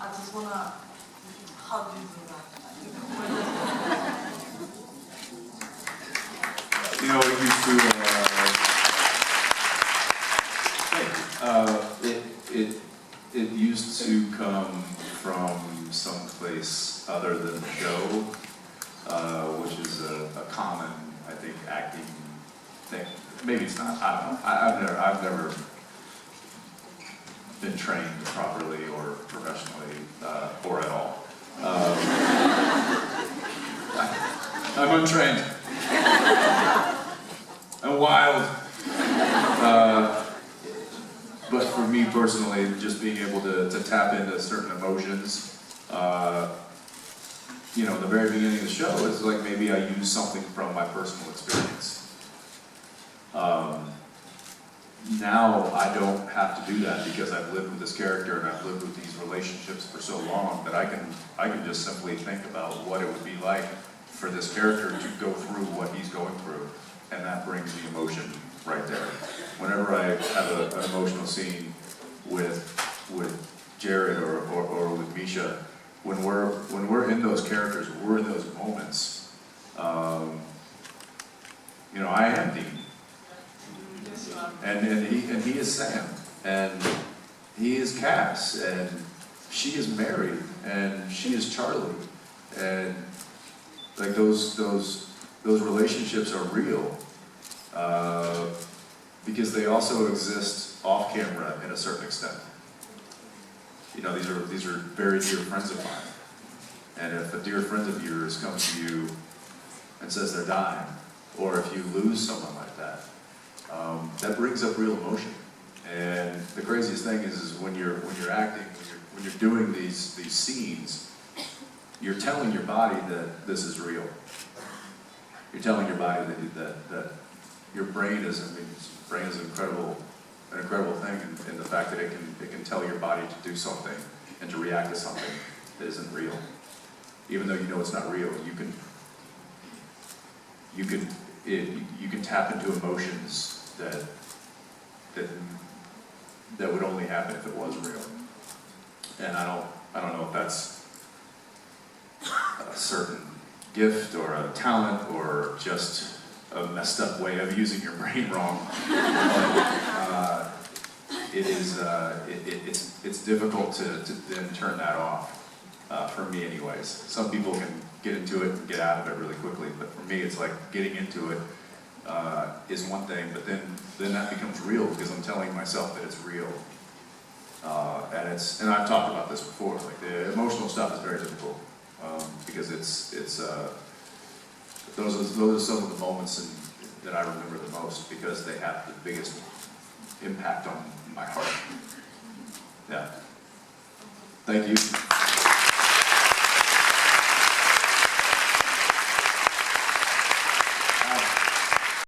I just wanna hug you through that. You know, it used to, it used to come from someplace other than the show, which is a common, I think, acting thing. Maybe it's not, I don't know. I've never been trained properly or professionally, or at all. I'm untrained. I'm wild. But for me personally, just being able to tap into certain emotions, you know, the very beginning of the show is like maybe I use something from my personal experience. Now I don't have to do that because I've lived with this character and I've lived with these relationships for so long that I can just simply think about what it would be like for this character to go through what he's going through, and that brings the emotion right there. Whenever I have an emotional scene with Jared or with Misha, when we're in those characters, we're in those moments. You know, I am Dean. And he is Sam, and he is Cas, and she is Mary, and she is Charlie, and like those relationships are real, because they also exist off camera in a certain extent. You know, these are very dear friends of mine, and if a dear friend of yours comes to you and says they're dying, or if you lose someone like that. That brings up real emotion, and the craziest thing is when you're acting, when you're doing these scenes, you're telling your body that this is real. You're telling your body that your brain is. I mean, brain is an incredible thing, in the fact that it can tell your body to do something and to react to something that isn't real, even though you know it's not real. You can tap into emotions that would only happen if it was real. And I don't know if that's a certain gift or a talent or just a messed up way of using your brain wrong. But it's difficult to then turn that off. For me anyways. Some people can get into it and get out of it really quickly, but for me it's like getting into it is one thing, but then that becomes real because I'm telling myself that it's real. And I've talked about this before, like the emotional stuff is very difficult, because those are some of the moments that I remember the most because they have the biggest impact on my heart. Yeah. Thank you.